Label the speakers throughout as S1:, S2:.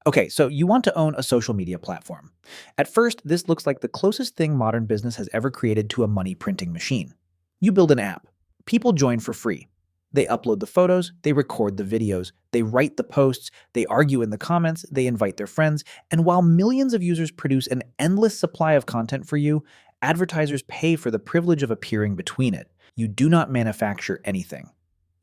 S1: Okay, so you want to own a social media platform. At first, this looks like the closest thing modern business has ever created to a money printing machine. You build an app. People join for free. They upload the photos, they record the videos, they write the posts, they argue in the comments, they invite their friends, and while millions of users produce an endless supply of content for you, advertisers pay for the privilege of appearing between it. You do not manufacture anything.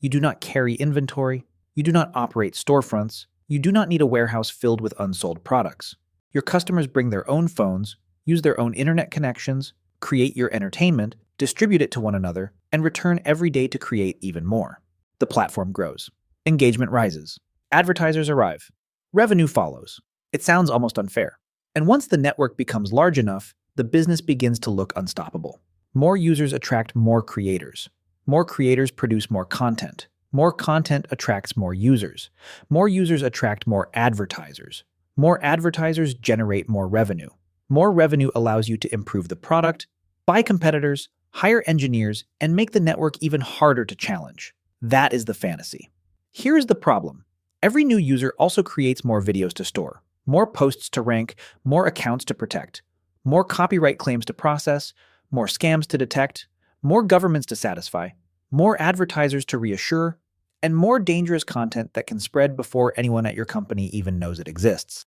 S1: You do not carry inventory. You do not operate storefronts. You do not need a warehouse filled with unsold products. Your customers bring their own phones, use their own internet connections, create your entertainment, distribute it to one another, and return every day to create even more. The platform grows. Engagement rises. Advertisers arrive. Revenue follows. It sounds almost unfair. And once the network becomes large enough, the business begins to look unstoppable. More users attract more creators. More creators produce more content. More content attracts more users. More users attract more advertisers. More advertisers generate more revenue. More revenue allows you to improve the product, buy competitors, hire engineers, and make the network even harder to challenge. That is the fantasy. Here's the problem. Every new user also creates more videos to store, more posts to rank, more accounts to protect, more copyright claims to process, more scams to detect, more governments to satisfy, more advertisers to reassure, and more dangerous content that can spread before anyone at your company even knows it exists.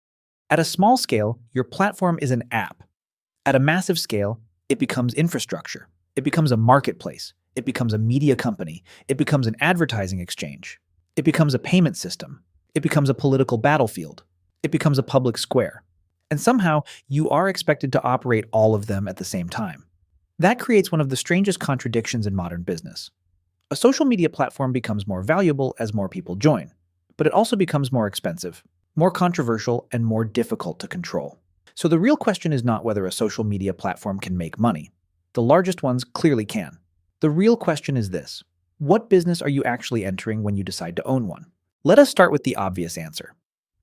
S1: At a small scale, your platform is an app. At a massive scale, it becomes infrastructure. It becomes a marketplace. It becomes a media company. It becomes an advertising exchange. It becomes a payment system. It becomes a political battlefield. It becomes a public square. And somehow, you are expected to operate all of them at the same time. That creates one of the strangest contradictions in modern business. A social media platform becomes more valuable as more people join, but it also becomes more expensive, more controversial, and more difficult to control. So the real question is not whether a social media platform can make money. The largest ones clearly can. The real question is this: what business are you actually entering when you decide to own one? Let us start with the obvious answer.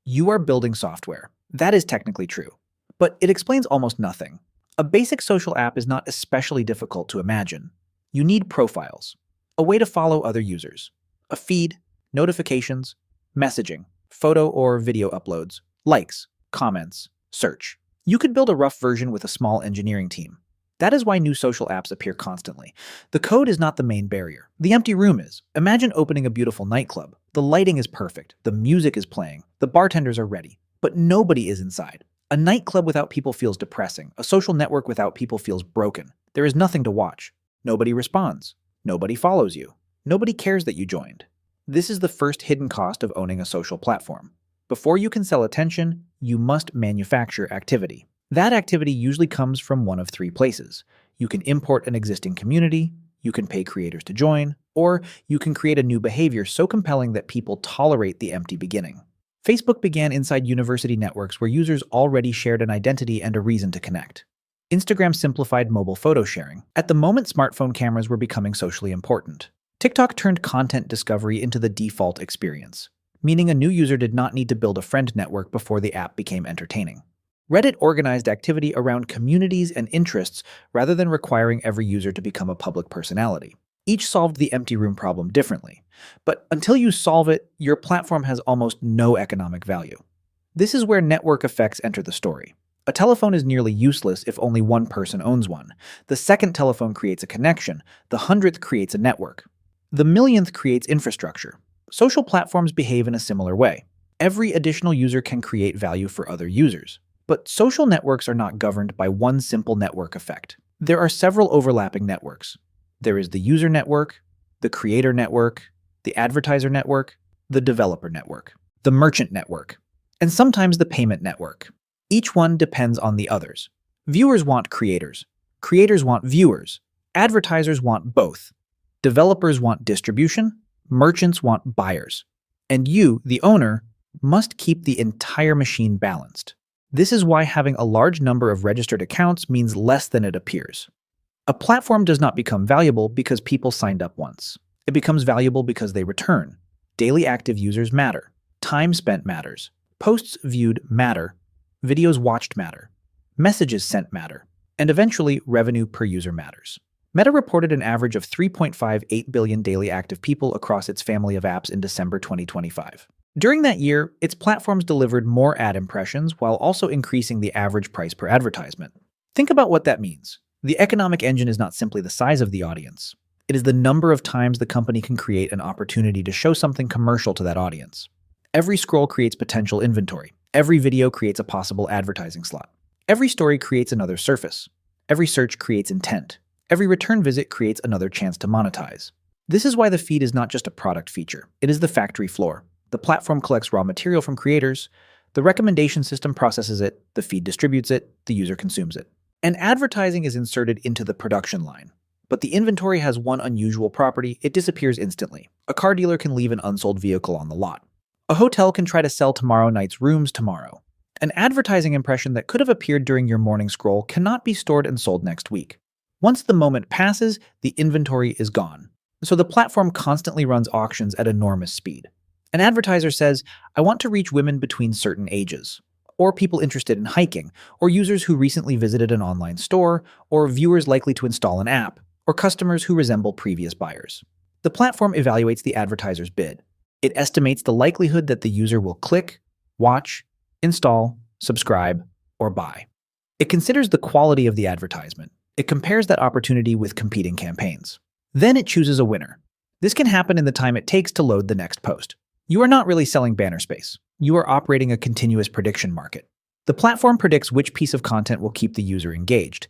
S1: You are building software. That is technically true, but it explains almost nothing. A basic social app is not especially difficult to imagine. You need profiles, a way to follow other users, a feed, notifications, messaging, photo or video uploads, likes, comments, search. You could build a rough version with a small engineering team. That is why new social apps appear constantly. The code is not the main barrier. The empty room is. Imagine opening a beautiful nightclub. The lighting is perfect, the music is playing, the bartenders are ready, but nobody is inside. A nightclub without people feels depressing. A social network without people feels broken. There is nothing to watch. Nobody responds. Nobody follows you. Nobody cares that you joined. This is the first hidden cost of owning a social platform. Before you can sell attention, you must manufacture activity. That activity usually comes from one of three places. You can import an existing community, you can pay creators to join, or you can create a new behavior so compelling that people tolerate the empty beginning. Facebook began inside university networks where users already shared an identity and a reason to connect. Instagram simplified mobile photo sharing. At the moment, smartphone cameras were becoming socially important. TikTok turned content discovery into the default experience, meaning a new user did not need to build a friend network before the app became entertaining. Reddit organized activity around communities and interests rather than requiring every user to become a public personality. Each solved the empty room problem differently, but until you solve it, your platform has almost no economic value. This is where network effects enter the story. A telephone is nearly useless if only one person owns one. The second telephone creates a connection. The 100th creates a network. The millionth creates infrastructure. Social platforms behave in a similar way. Every additional user can create value for other users. But social networks are not governed by one simple network effect. There are several overlapping networks. There is the user network, the creator network, the advertiser network, the developer network, the merchant network, and sometimes the payment network. Each one depends on the others. Viewers want creators. Creators want viewers. Advertisers want both. Developers want distribution. Merchants want buyers. And you, the owner, must keep the entire machine balanced. This is why having a large number of registered accounts means less than it appears. A platform does not become valuable because people signed up once. It becomes valuable because they return. Daily active users matter. Time spent matters. Posts viewed matter. Videos watched matter. Messages sent matter. And eventually, revenue per user matters. Meta reported an average of 3.58 billion daily active people across its family of apps in December 2025. During that year, its platforms delivered more ad impressions while also increasing the average price per advertisement. Think about what that means. The economic engine is not simply the size of the audience. It is the number of times the company can create an opportunity to show something commercial to that audience. Every scroll creates potential inventory. Every video creates a possible advertising slot. Every story creates another surface. Every search creates intent. Every return visit creates another chance to monetize. This is why the feed is not just a product feature. It is the factory floor. The platform collects raw material from creators. The recommendation system processes it. The feed distributes it. The user consumes it. And advertising is inserted into the production line. But the inventory has one unusual property: it disappears instantly. A car dealer can leave an unsold vehicle on the lot. A hotel can try to sell tomorrow night's rooms tomorrow. An advertising impression that could have appeared during your morning scroll cannot be stored and sold next week. Once the moment passes, the inventory is gone. So the platform constantly runs auctions at enormous speed. An advertiser says, "I want to reach women between certain ages," or people interested in hiking, or users who recently visited an online store, or viewers likely to install an app, or customers who resemble previous buyers. The platform evaluates the advertiser's bid. It estimates the likelihood that the user will click, watch, install, subscribe, or buy. It considers the quality of the advertisement. It compares that opportunity with competing campaigns. Then it chooses a winner. This can happen in the time it takes to load the next post. You are not really selling banner space. You are operating a continuous prediction market. The platform predicts which piece of content will keep the user engaged.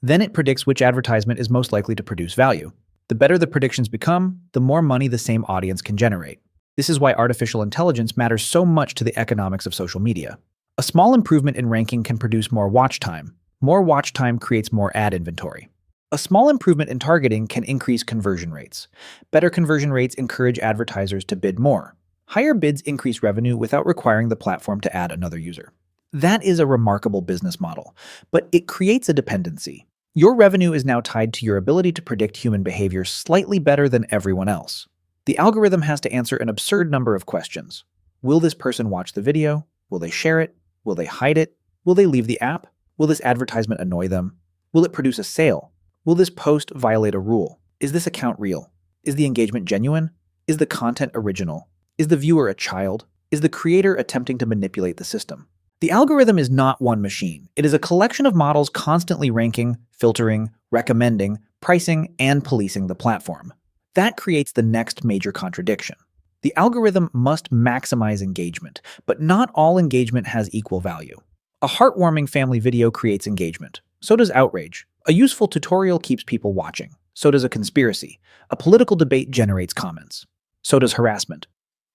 S1: Then it predicts which advertisement is most likely to produce value. The better the predictions become, the more money the same audience can generate. This is why artificial intelligence matters so much to the economics of social media. A small improvement in ranking can produce more watch time. More watch time creates more ad inventory. A small improvement in targeting can increase conversion rates. Better conversion rates encourage advertisers to bid more. Higher bids increase revenue without requiring the platform to add another user. That is a remarkable business model, but it creates a dependency. Your revenue is now tied to your ability to predict human behavior slightly better than everyone else. The algorithm has to answer an absurd number of questions. Will this person watch the video? Will they share it? Will they hide it? Will they leave the app? Will this advertisement annoy them? Will it produce a sale? Will this post violate a rule? Is this account real? Is the engagement genuine? Is the content original? Is the viewer a child? Is the creator attempting to manipulate the system? The algorithm is not one machine. It is a collection of models constantly ranking, filtering, recommending, pricing, and policing the platform. That creates the next major contradiction. The algorithm must maximize engagement, but not all engagement has equal value. A heartwarming family video creates engagement. So does outrage. A useful tutorial keeps people watching. So does a conspiracy. A political debate generates comments. So does harassment.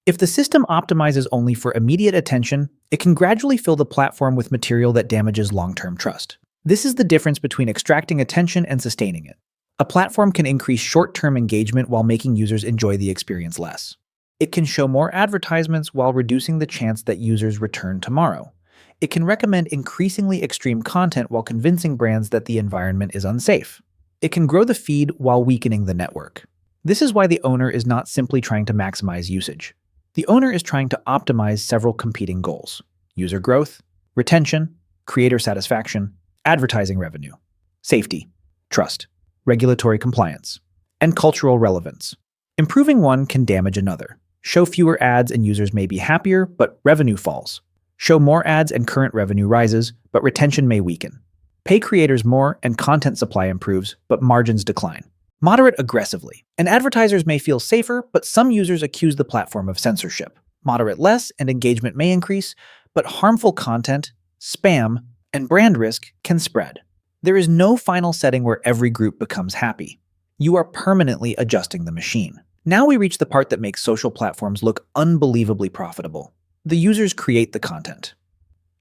S1: If the system optimizes only for immediate attention, it can gradually fill the platform with material that damages long-term trust. This is the difference between extracting attention and sustaining it. A platform can increase short-term engagement while making users enjoy the experience less. It can show more advertisements while reducing the chance that users return tomorrow. It can recommend increasingly extreme content while convincing brands that the environment is unsafe. It can grow the feed while weakening the network. This is why the owner is not simply trying to maximize usage. The owner is trying to optimize several competing goals: user growth, retention, creator satisfaction, advertising revenue, safety, trust, regulatory compliance, and cultural relevance. Improving one can damage another. Show fewer ads and users may be happier, but revenue falls. Show more ads and current revenue rises, but retention may weaken. Pay creators more and content supply improves, but margins decline. Moderate aggressively, and advertisers may feel safer, but some users accuse the platform of censorship. Moderate less, and engagement may increase, but harmful content, spam, and brand risk can spread. There is no final setting where every group becomes happy. You are permanently adjusting the machine. Now we reach the part that makes social platforms look unbelievably profitable. The users create the content.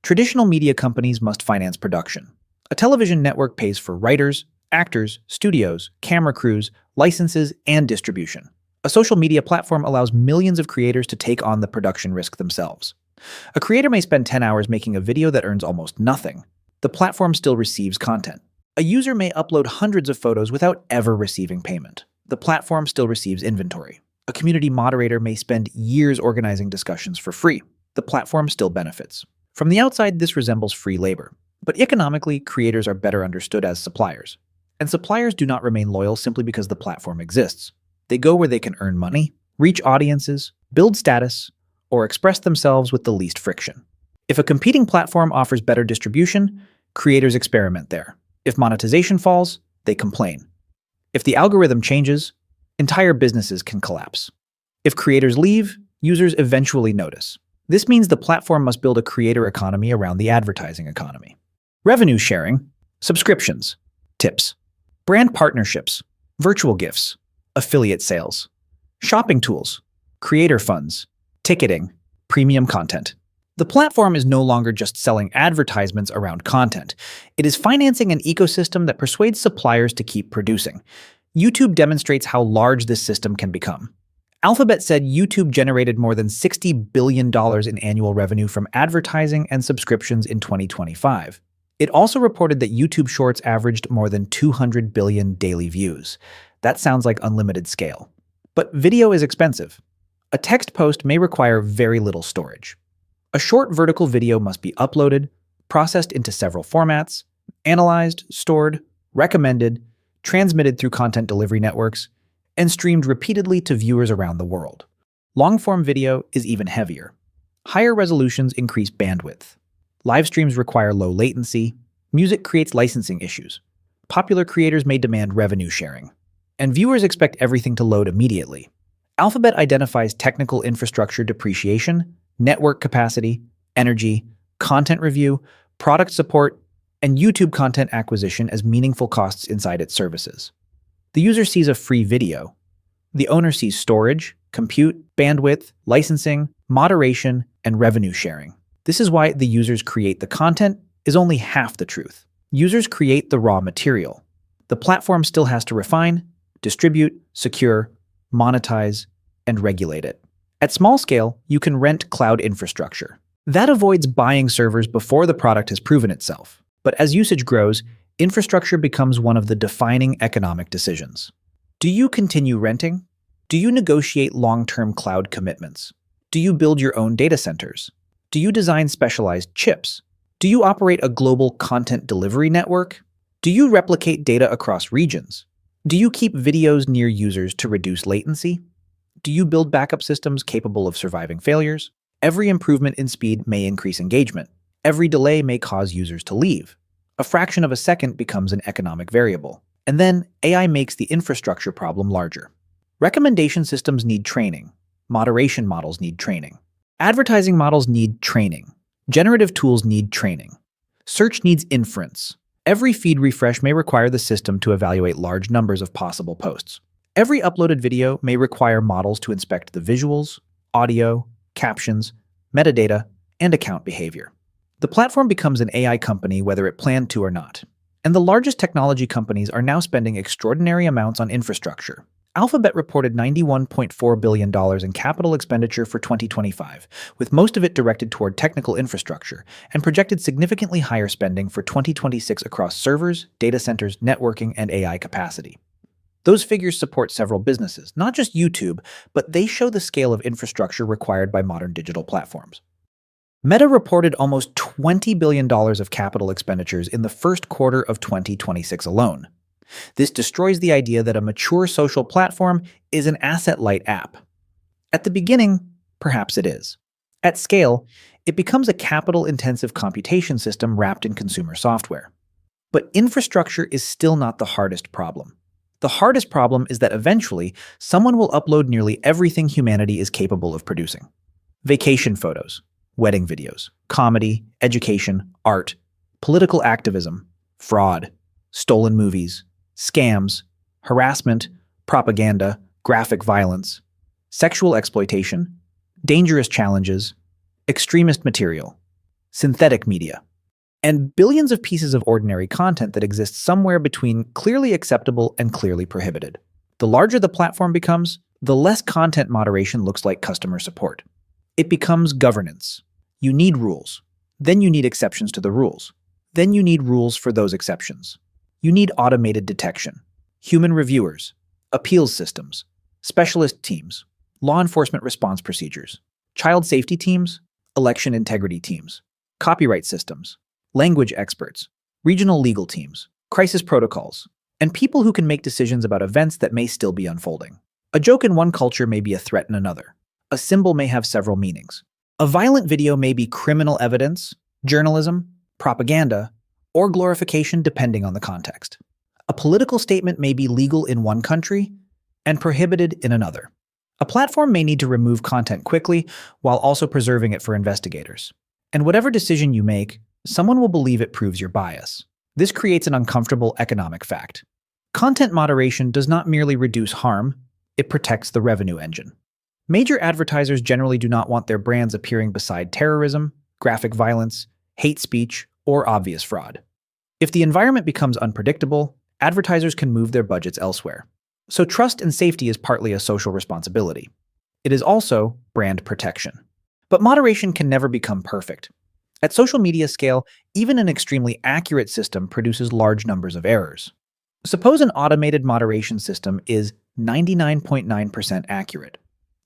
S1: Traditional media companies must finance production. A television network pays for writers, actors, studios, camera crews, licenses, and distribution. A social media platform allows millions of creators to take on the production risk themselves. A creator may spend 10 hours making a video that earns almost nothing. The platform still receives content. A user may upload hundreds of photos without ever receiving payment. The platform still receives inventory. A community moderator may spend years organizing discussions for free. The platform still benefits. From the outside, this resembles free labor. But economically, creators are better understood as suppliers. And suppliers do not remain loyal simply because the platform exists. They go where they can earn money, reach audiences, build status, or express themselves with the least friction. If a competing platform offers better distribution, creators experiment there. If monetization falls, they complain. If the algorithm changes, entire businesses can collapse. If creators leave, users eventually notice. This means the platform must build a creator economy around the advertising economy. Revenue sharing, subscriptions, tips, brand partnerships, virtual gifts, affiliate sales, shopping tools, creator funds, ticketing, premium content. The platform is no longer just selling advertisements around content. It is financing an ecosystem that persuades suppliers to keep producing. YouTube demonstrates how large this system can become. Alphabet said YouTube generated more than $60 billion in annual revenue from advertising and subscriptions in 2025. It also reported that YouTube Shorts averaged more than 200 billion daily views. That sounds like unlimited scale. But video is expensive. A text post may require very little storage. A short vertical video must be uploaded, processed into several formats, analyzed, stored, recommended, transmitted through content delivery networks, and streamed repeatedly to viewers around the world. Long-form video is even heavier. Higher resolutions increase bandwidth. Live streams require low latency. Music creates licensing issues. Popular creators may demand revenue sharing. And viewers expect everything to load immediately. Alphabet identifies technical infrastructure depreciation, network capacity, energy, content review, product support, and YouTube content acquisition as meaningful costs inside its services. The user sees a free video. The owner sees storage, compute, bandwidth, licensing, moderation, and revenue sharing. This is why the users create the content is only half the truth. Users create the raw material. The platform still has to refine, distribute, secure, monetize, and regulate it. At small scale, you can rent cloud infrastructure. That avoids buying servers before the product has proven itself. But as usage grows, infrastructure becomes one of the defining economic decisions. Do you continue renting? Do you negotiate long-term cloud commitments? Do you build your own data centers? Do you design specialized chips? Do you operate a global content delivery network? Do you replicate data across regions? Do you keep videos near users to reduce latency? Do you build backup systems capable of surviving failures? Every improvement in speed may increase engagement. Every delay may cause users to leave. A fraction of a second becomes an economic variable. And then AI makes the infrastructure problem larger. Recommendation systems need training. Moderation models need training. Advertising models need training. Generative tools need training. Search needs inference. Every feed refresh may require the system to evaluate large numbers of possible posts. Every uploaded video may require models to inspect the visuals, audio, captions, metadata, and account behavior. The platform becomes an AI company whether it planned to or not. And the largest technology companies are now spending extraordinary amounts on infrastructure. Alphabet reported $91.4 billion in capital expenditure for 2025, with most of it directed toward technical infrastructure, and projected significantly higher spending for 2026 across servers, data centers, networking, and AI capacity. Those figures support several businesses, not just YouTube, but they show the scale of infrastructure required by modern digital platforms. Meta reported almost $20 billion of capital expenditures in the first quarter of 2026 alone. This destroys the idea that a mature social platform is an asset-light app. At the beginning, perhaps it is. At scale, it becomes a capital-intensive computation system wrapped in consumer software. But infrastructure is still not the hardest problem. The hardest problem is that eventually, someone will upload nearly everything humanity is capable of producing. Vacation photos, wedding videos, comedy, education, art, political activism, fraud, stolen movies, scams, harassment, propaganda, graphic violence, sexual exploitation, dangerous challenges, extremist material, synthetic media, and billions of pieces of ordinary content that exist somewhere between clearly acceptable and clearly prohibited. The larger the platform becomes, the less content moderation looks like customer support. It becomes governance. You need rules. Then you need exceptions to the rules. Then you need rules for those exceptions. You need automated detection, human reviewers, appeals systems, specialist teams, law enforcement response procedures, child safety teams, election integrity teams, copyright systems, language experts, regional legal teams, crisis protocols, and people who can make decisions about events that may still be unfolding. A joke in one culture may be a threat in another. A symbol may have several meanings. A violent video may be criminal evidence, journalism, propaganda, or glorification depending on the context. A political statement may be legal in one country and prohibited in another. A platform may need to remove content quickly while also preserving it for investigators. And whatever decision you make, someone will believe it proves your bias. This creates an uncomfortable economic fact. Content moderation does not merely reduce harm, it protects the revenue engine. Major advertisers generally do not want their brands appearing beside terrorism, graphic violence, hate speech, or obvious fraud. If the environment becomes unpredictable, advertisers can move their budgets elsewhere. So trust and safety is partly a social responsibility. It is also brand protection. But moderation can never become perfect. At social media scale, even an extremely accurate system produces large numbers of errors. Suppose an automated moderation system is 99.9% accurate.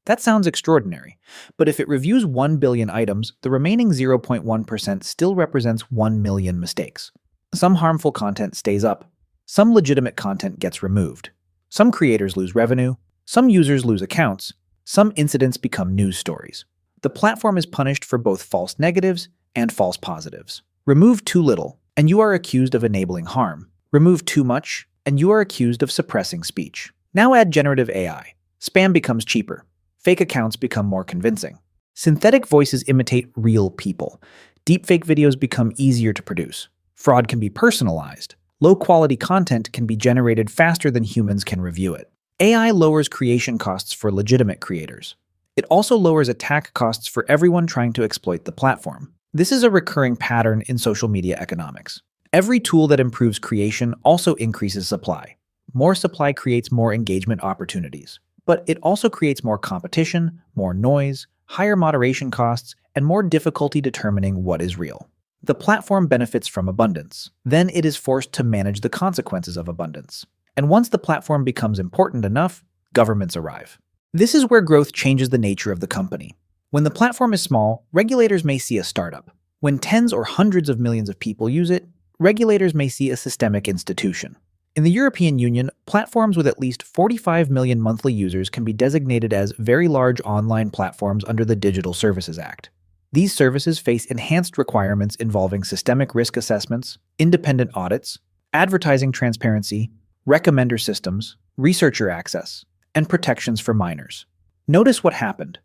S1: That sounds extraordinary, but if it reviews 1 billion items, the remaining 0.1% still represents 1 million mistakes. Some harmful content stays up. Some legitimate content gets removed. Some creators lose revenue. Some users lose accounts. Some incidents become news stories. The platform is punished for both false negatives and false positives. Remove too little, and you are accused of enabling harm. Remove too much, and you are accused of suppressing speech. Now add generative AI. Spam becomes cheaper. Fake accounts become more convincing. Synthetic voices imitate real people. Deepfake videos become easier to produce. Fraud can be personalized. Low-quality content can be generated faster than humans can review it. AI lowers creation costs for legitimate creators. It also lowers attack costs for everyone trying to exploit the platform. This is a recurring pattern in social media economics. Every tool that improves creation also increases supply. More supply creates more engagement opportunities. But it also creates more competition, more noise, higher moderation costs, and more difficulty determining what is real. The platform benefits from abundance. Then it is forced to manage the consequences of abundance. And once the platform becomes important enough, governments arrive. This is where growth changes the nature of the company. When the platform is small, regulators may see a startup. When tens or hundreds of millions of people use it, regulators may see a systemic institution. In the European Union, platforms with at least 45 million monthly users can be designated as very large online platforms under the Digital Services Act. These services face enhanced requirements involving systemic risk assessments, independent audits, advertising transparency, recommender systems, researcher access, and protections for minors. Notice what happened.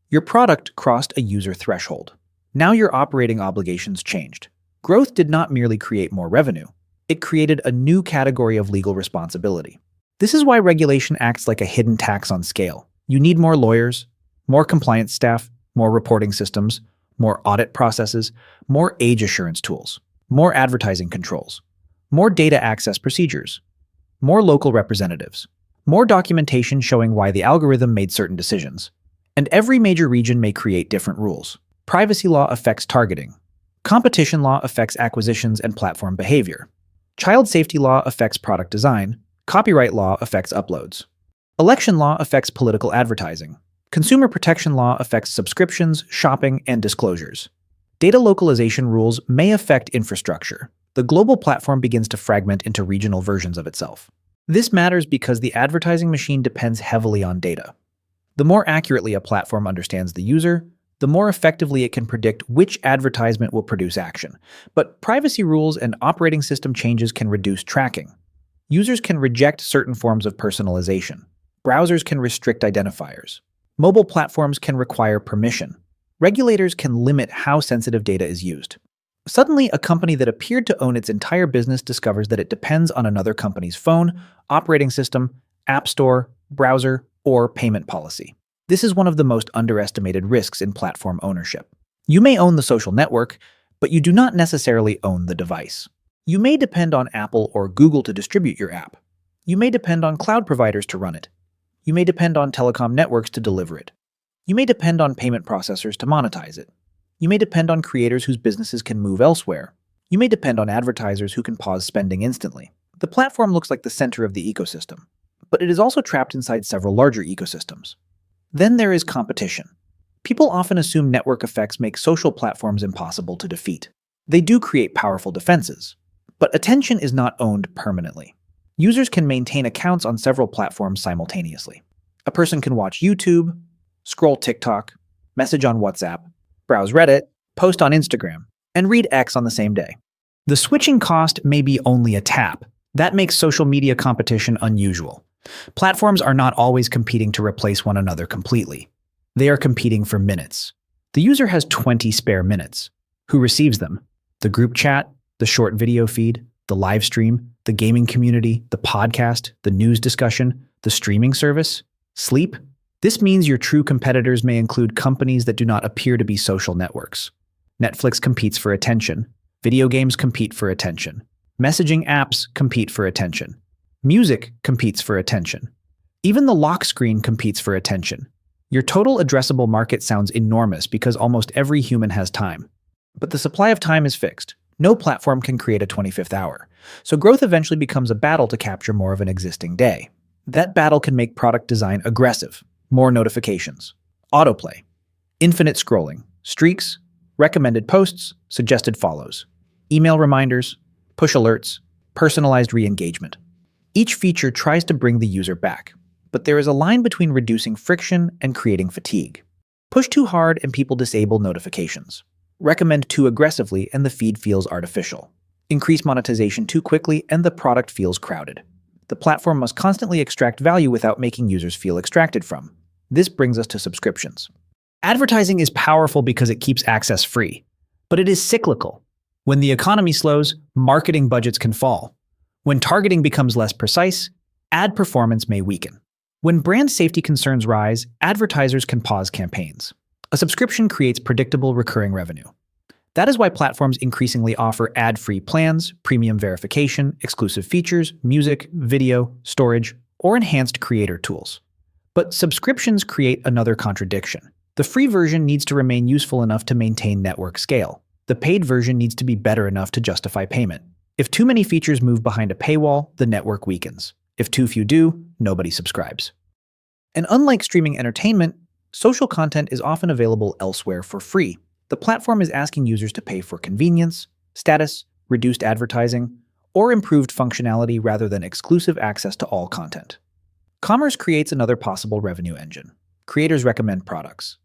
S1: Your product crossed a user threshold. Now your operating obligations changed. Growth did not merely create more revenue. It created a new category of legal responsibility. This is why regulation acts like a hidden tax on scale. You need more lawyers, more compliance staff, more reporting systems, more audit processes, more age assurance tools, more advertising controls, more data access procedures, more local representatives, more documentation showing why the algorithm made certain decisions. And every major region may create different rules. Privacy law affects targeting. Competition law affects acquisitions and platform behavior. Child safety law affects product design. Copyright law affects uploads. Election law affects political advertising. Consumer protection law affects subscriptions, shopping, and disclosures. Data localization rules may affect infrastructure. The global platform begins to fragment into regional versions of itself. This matters because the advertising machine depends heavily on data. The more accurately a platform understands the user, the more effectively it can predict which advertisement will produce action. But privacy rules and operating system changes can reduce tracking. Users can reject certain forms of personalization. Browsers can restrict identifiers. Mobile platforms can require permission. Regulators can limit how sensitive data is used. Suddenly, a company that appeared to own its entire business discovers that it depends on another company's phone, operating system, app store, browser, or payment policy. This is one of the most underestimated risks in platform ownership. You may own the social network, but you do not necessarily own the device. You may depend on Apple or Google to distribute your app. You may depend on cloud providers to run it. You may depend on telecom networks to deliver it. You may depend on payment processors to monetize it. You may depend on creators whose businesses can move elsewhere. You may depend on advertisers who can pause spending instantly. The platform looks like the center of the ecosystem, but it is also trapped inside several larger ecosystems. Then there is competition. People often assume network effects make social platforms impossible to defeat. They do create powerful defenses, but attention is not owned permanently. Users can maintain accounts on several platforms simultaneously. A person can watch YouTube, scroll TikTok, message on WhatsApp, browse Reddit, post on Instagram, and read X on the same day. The switching cost may be only a tap. That makes social media competition unusual. Platforms are not always competing to replace one another completely. They are competing for minutes. The user has 20 spare minutes. Who receives them? The group chat, the short video feed, the live stream, the gaming community, the podcast, the news discussion, the streaming service? Sleep? This means your true competitors may include companies that do not appear to be social networks. Netflix competes for attention. Video games compete for attention. Messaging apps compete for attention. Music competes for attention. Even the lock screen competes for attention. Your total addressable market sounds enormous because almost every human has time. But the supply of time is fixed. No platform can create a 25th hour. So growth eventually becomes a battle to capture more of an existing day. That battle can make product design aggressive. More notifications, autoplay, infinite scrolling, streaks, recommended posts, suggested follows, email reminders, push alerts, personalized re-engagement. Each feature tries to bring the user back, but there is a line between reducing friction and creating fatigue. Push too hard and people disable notifications. Recommend too aggressively and the feed feels artificial. Increase monetization too quickly and the product feels crowded. The platform must constantly extract value without making users feel extracted from. This brings us to subscriptions. Advertising is powerful because it keeps access free, but it is cyclical. When the economy slows, marketing budgets can fall. When targeting becomes less precise, ad performance may weaken. When brand safety concerns rise, advertisers can pause campaigns. A subscription creates predictable recurring revenue. That is why platforms increasingly offer ad-free plans, premium verification, exclusive features, music, video, storage, or enhanced creator tools. But subscriptions create another contradiction. The free version needs to remain useful enough to maintain network scale. The paid version needs to be better enough to justify payment. If too many features move behind a paywall, the network weakens. If too few do, nobody subscribes. And unlike streaming entertainment, social content is often available elsewhere for free. The platform is asking users to pay for convenience, status, reduced advertising, or improved functionality rather than exclusive access to all content. Commerce creates another possible revenue engine. Creators recommend products.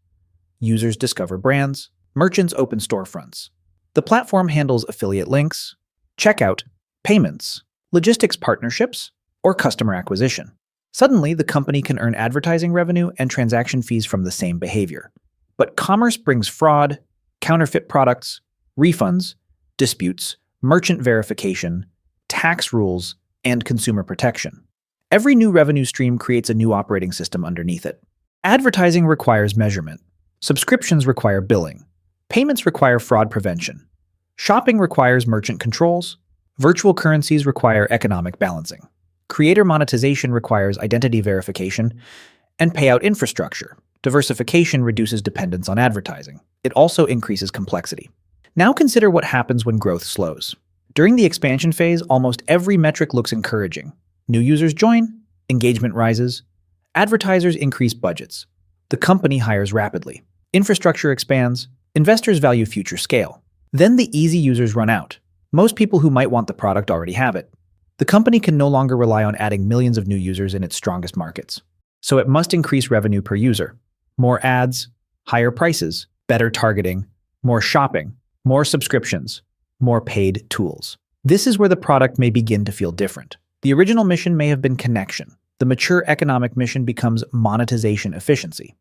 S1: Users discover brands. Merchants open storefronts. The platform handles affiliate links, checkout, payments, logistics partnerships, or customer acquisition. Suddenly, the company can earn advertising revenue and transaction fees from the same behavior. But commerce brings fraud, counterfeit products, refunds, disputes, merchant verification, tax rules, and consumer protection. Every new revenue stream creates a new operating system underneath it. Advertising requires measurement. Subscriptions require billing. Payments require fraud prevention. Shopping requires merchant controls. Virtual currencies require economic balancing. Creator monetization requires identity verification and payout infrastructure. Diversification reduces dependence on advertising. It also increases complexity. Now consider what happens when growth slows. During the expansion phase, almost every metric looks encouraging. New users join, engagement rises, advertisers increase budgets. The company hires rapidly. Infrastructure expands, investors value future scale. Then the easy users run out. Most people who might want the product already have it. The company can no longer rely on adding millions of new users in its strongest markets. So it must increase revenue per user. More ads, higher prices, better targeting, more shopping, more subscriptions, more paid tools. This is where the product may begin to feel different. The original mission may have been connection. The mature economic mission becomes monetization efficiency.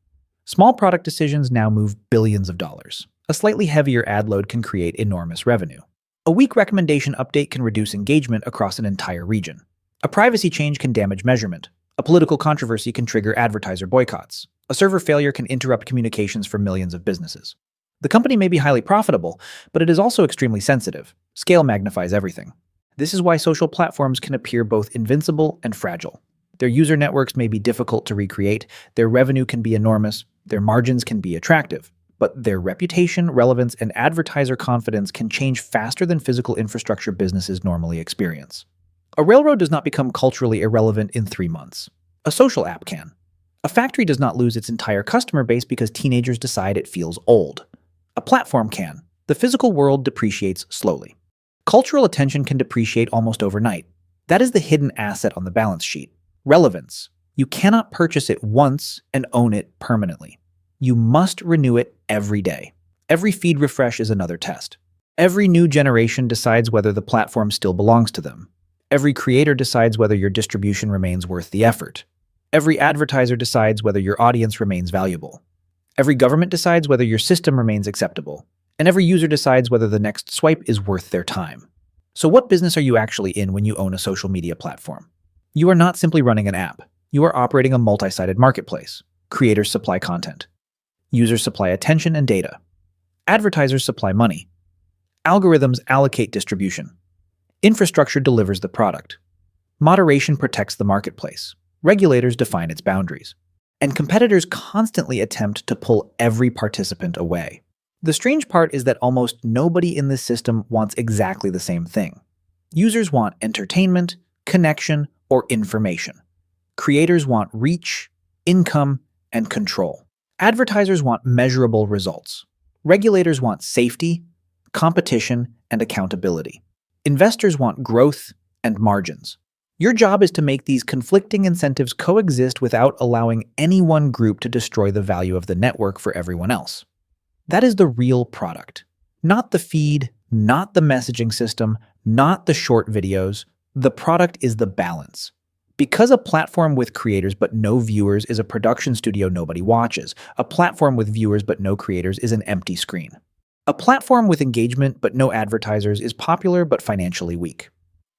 S1: Small product decisions now move billions of dollars. A slightly heavier ad load can create enormous revenue. A weak recommendation update can reduce engagement across an entire region. A privacy change can damage measurement. A political controversy can trigger advertiser boycotts. A server failure can interrupt communications for millions of businesses. The company may be highly profitable, but it is also extremely sensitive. Scale magnifies everything. This is why social platforms can appear both invincible and fragile. Their user networks may be difficult to recreate, their revenue can be enormous, their margins can be attractive, but their reputation, relevance, and advertiser confidence can change faster than physical infrastructure businesses normally experience. A railroad does not become culturally irrelevant in 3 months. A social app can. A factory does not lose its entire customer base because teenagers decide it feels old. A platform can. The physical world depreciates slowly. Cultural attention can depreciate almost overnight. That is the hidden asset on the balance sheet. Relevance. You cannot purchase it once and own it permanently. You must renew it every day. Every feed refresh is another test. Every new generation decides whether the platform still belongs to them. Every creator decides whether your distribution remains worth the effort. Every advertiser decides whether your audience remains valuable. Every government decides whether your system remains acceptable. And every user decides whether the next swipe is worth their time. So what business are you actually in when you own a social media platform? You are not simply running an app. You are operating a multi-sided marketplace. Creators supply content. Users supply attention and data. Advertisers supply money. Algorithms allocate distribution. Infrastructure delivers the product. Moderation protects the marketplace. Regulators define its boundaries. And competitors constantly attempt to pull every participant away. The strange part is that almost nobody in this system wants exactly the same thing. Users want entertainment, connection, or information. Creators want reach, income, and control. Advertisers want measurable results. Regulators want safety, competition, and accountability. Investors want growth and margins. Your job is to make these conflicting incentives coexist without allowing any one group to destroy the value of the network for everyone else. That is the real product. Not the feed, not the messaging system, not the short videos. The product is the balance. Because a platform with creators but no viewers is a production studio nobody watches, a platform with viewers but no creators is an empty screen. A platform with engagement but no advertisers is popular but financially weak.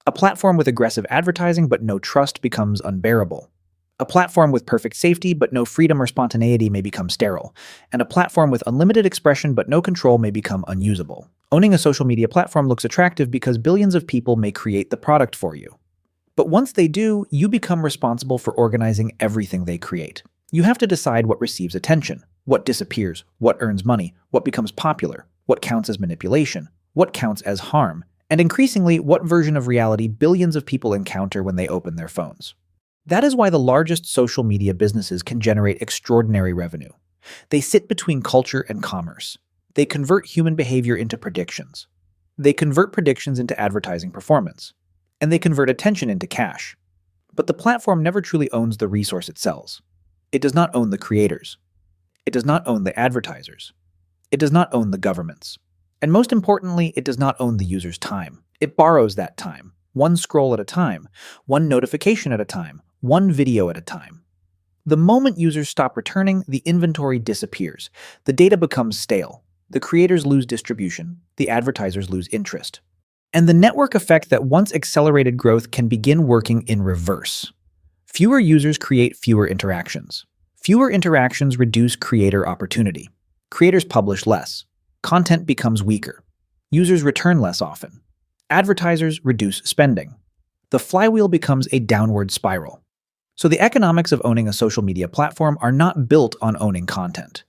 S1: A platform with aggressive advertising but no trust becomes unbearable. A platform with perfect safety but no freedom or spontaneity may become sterile, and a platform with unlimited expression but no control may become unusable. Owning a social media platform looks attractive because billions of people may create the product for you. But once they do, you become responsible for organizing everything they create. You have to decide what receives attention, what disappears, what earns money, what becomes popular, what counts as manipulation, what counts as harm, and increasingly, what version of reality billions of people encounter when they open their phones. That is why the largest social media businesses can generate extraordinary revenue. They sit between culture and commerce. They convert human behavior into predictions. They convert predictions into advertising performance. And they convert attention into cash. But the platform never truly owns the resource it sells. It does not own the creators. It does not own the advertisers. It does not own the governments. And most importantly, it does not own the user's time. It borrows that time, one scroll at a time, one notification at a time, one video at a time. The moment users stop returning, the inventory disappears. The data becomes stale. The creators lose distribution. The advertisers lose interest. And the network effect that once accelerated growth can begin working in reverse. Fewer users create fewer interactions. Fewer interactions reduce creator opportunity. Creators publish less. Content becomes weaker. Users return less often. Advertisers reduce spending. The flywheel becomes a downward spiral. So the economics of owning a social media platform are not built on owning content.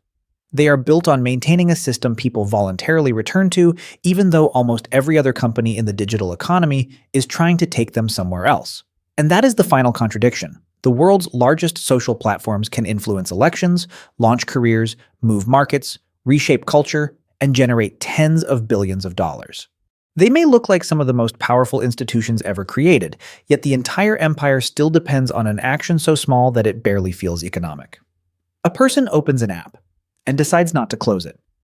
S1: They are built on maintaining a system people voluntarily return to, even though almost every other company in the digital economy is trying to take them somewhere else. And that is the final contradiction. The world's largest social platforms can influence elections, launch careers, move markets, reshape culture, and generate tens of billions of dollars. They may look like some of the most powerful institutions ever created, yet the entire empire still depends on an action so small that it barely feels economic. A person opens an app and decides not to close it.